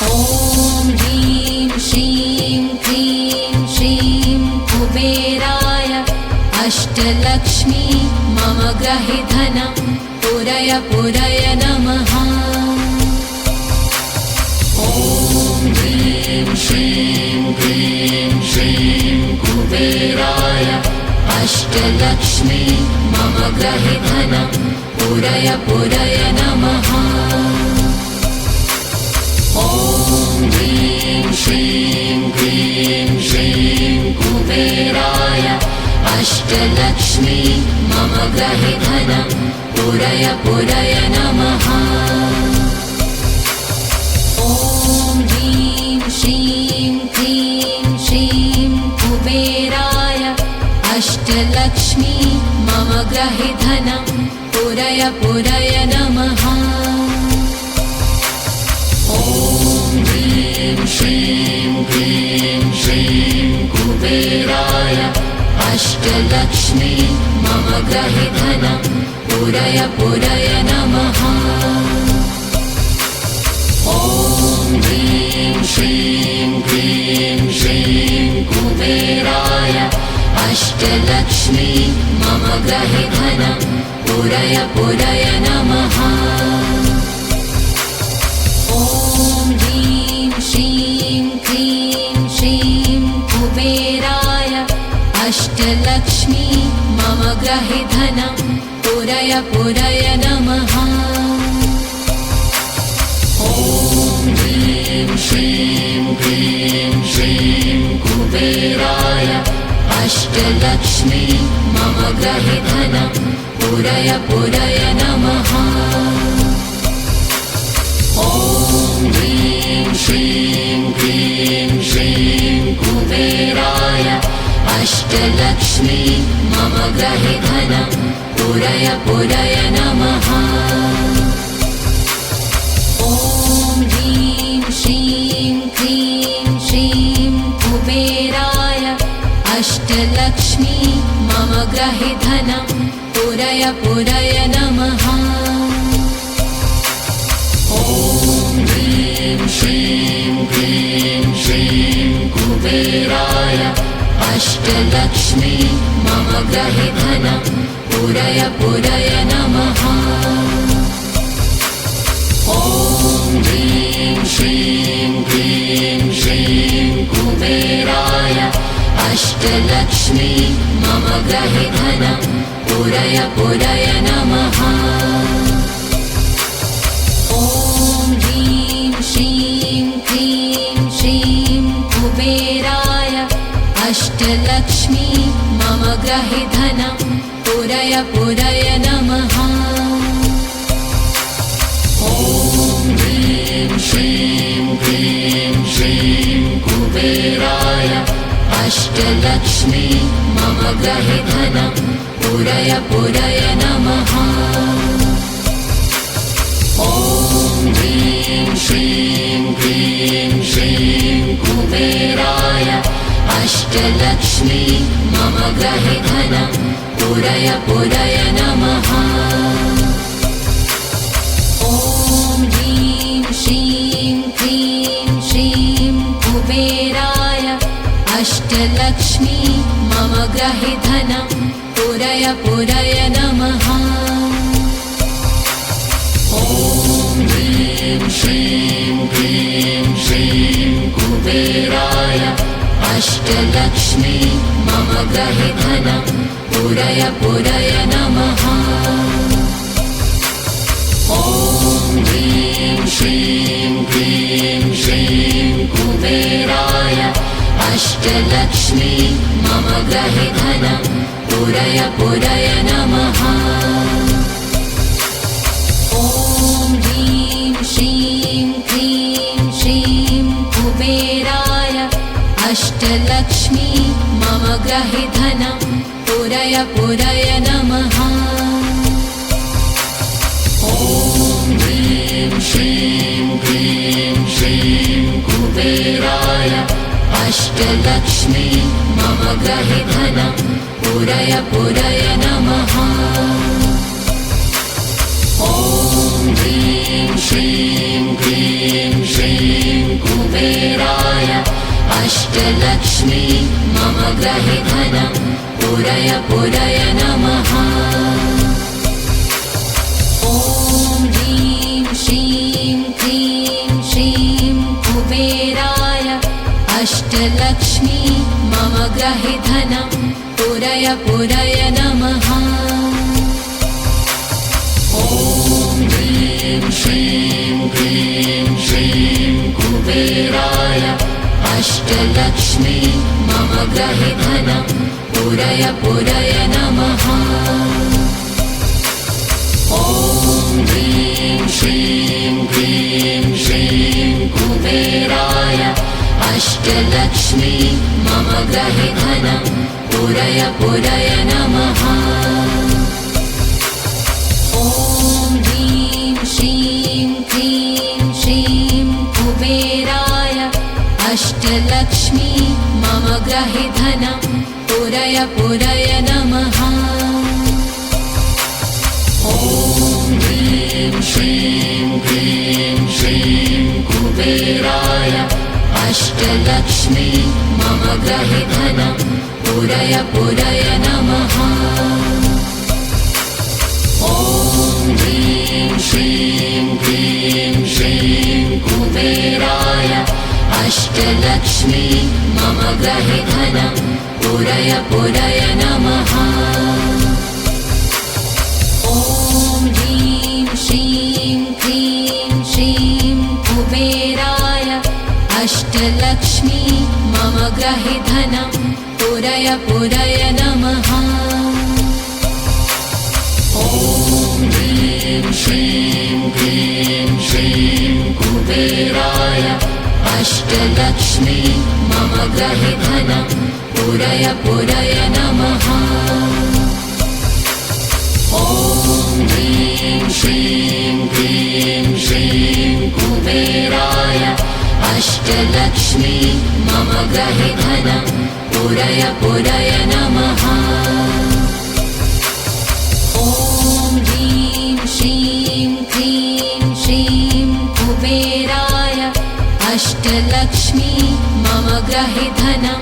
ॐ ह्रीं श्रीं क्रीं श्रीं कुबेराय अष्टलक्ष्मी मम गृहे धनं पुरय पुरय नमः। ॐ ह्रीं श्रीं क्रीं श्रीं कुबेराय अष्टलक्ष्मी मम गृहे धनं पुरय पुरय नमः। ॐ ह्रीं श्रीं क्रीं श्रीं कुबेराय अष्टलक्ष्मी मम गृहे धनं पुरय पुरय नमः। ॐ ह्रीं श्रीं क्रीं श्रीं कुबेराय अष्टलक्ष्मी मम गृहे धनं पुरय पुरय नमः। ॐ ह्रीं श्रीं क्रीं श्रीं कुबेराय अष्टलक्ष्मी मम गृहे धनं पुरय पुरय नमः। ॐ ह्रीं श्रीं क्रीं श्रीं कुबेराय अष्टलक्ष्मी मम गृहे धनं पुरय पुरय नमः। ॐ ह्रीं श्रीं क्रीं श्रीं कुबेराय अष्टलक्ष्मी मम गृहे धनं पुरय पुरय नमः। ॐ ह्रीं श्रीं क्रीं श्रीं कुबेराय अष्टलक्ष्मी मम गृहे धनं पुरय पुरय नमः। ॐ ह्रीं श्रीं क्रीं श्रीं कुबेराय अष्टलक्ष्मी मम गृहे धनं पुरय पुरय नमः। ॐ ह्रीं श्रीं क्रीं श्रीं कुबेराय अष्टलक्ष्मी मम गृहे धनं पुरय पुरय नमः। ॐ ह्रीं श्रीं क्रीं श्रीं कुबेराय अष्टलक्ष्मी मम गृहे धनं पुरय पुरय नमः। ॐ ह्रीं श्रीं क्रीं श्रीं कुबेराय अष्टलक्ष्मी मम गृहे धनं पुरय पुरय नमः। ॐ ह्रीं श्रीं क्रीं श्रीं कुबेराय अष्टलक्ष्मी मम गृहे धनं पुरय पुरय नमः। ॐ ह्रीं श्रीं क्रीं श्रीं कुबेराय अष्टलक्ष्मी मम गृहे धनं पुरय पुरय नमः। ॐ ह्रीं श्रीं क्रीं श्रीं कुबेराय अष्टलक्ष्मी मम गृहे धनं पुरय पुरय नमः। ॐ ह्रीं श्रीं क्रीं श्रीं कुबेराय अष्टलक्ष्मी मम गृहे धनं पुरय पुरय नमः। ॐ ह्रीं श्रीं क्रीं श्रीं कुबेराय अष्टलक्ष्मी मम गृहे धनं पुरय पुरय नमः। ॐ ह्रीं श्रीं क्रीं श्रीं कुबेराय अष्टलक्ष्मी मम गृहे धनं पुरय पुरय नमः। ॐ ह्रीं श्रीं क्रीं श्रीं कुबेराय अष्टलक्ष्मी मम गृहे धनं पुरय पुरय नमः। ॐ ह्रीं श्रीं क्रीं श्रीं कुबेराय अष्टलक्ष्मी मम गृहे धनं पुरय पुरय नमः। ॐ ह्रीं श्रीं क्रीं श्रीं अष्टलक्ष्मी मम गृहे धनं पूरय पूरय नमः। ॐ ह्रीं श्रीं क्लीं श्रीं कुबेराय अष्टलक्ष्मी मम गृहे धनं पूरय पूरय नमः। ॐ ह्रीं श्रीं क्लीं श्रीं कुबेराय अष्टलक्ष्मी मम गृहे धनं पूरय पूरय नमः। ॐ ह्रीं श्रीं क्लीं श्रीं कुबेराय अष्टलक्ष्मी मम गृहे धनं पूरय पूरय नमः। ॐ ह्रीं श्रीं क्लीं श्रीं कुबेराय अष्टलक्ष्मी मम गृहे धनं पूरय पूरय नमः। ॐ ह्रीं श्रीं क्लीं श्रीं कुबेराय अष्टलक्ष्मी मम गृहे धनं पूरय पूरय नमः। ॐ ह्रीं श्रीं क्लीं श्रीं कुबेराय अष्टलक्ष्मी मम गृहे धनं पूरय पूरय नमः। ॐ ह्रीं श्रीं क्लीं श्रीं कुबेराय अष्टलक्ष्मी मम गृहे धनं पूरय पूरय नमः। ॐ ह्रीं श्रीं क्लीं श्रीं कुबेराय अष्टलक्ष्मी मम गृहे धनं पूरय पूरय नमः। ॐ ह्रीं श्रीं क्लीं श्रीं कुबेराय अष्टलक्ष्मी मम गृहे धनं पूरय पूरय नमः। ॐ ह्रीं श्रीं क्लीं श्रीं कुबेराय अष्टलक्ष्मी मम गृहे धनं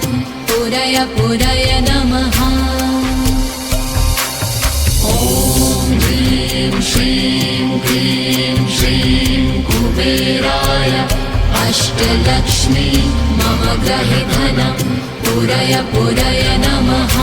पूरय पूरय नमः। ॐ ह्रीं श्रीं क्लीं श्रीं कुबेराय अष्टलक्ष्मी मम गृहे धनं पूरय पूरय नमः।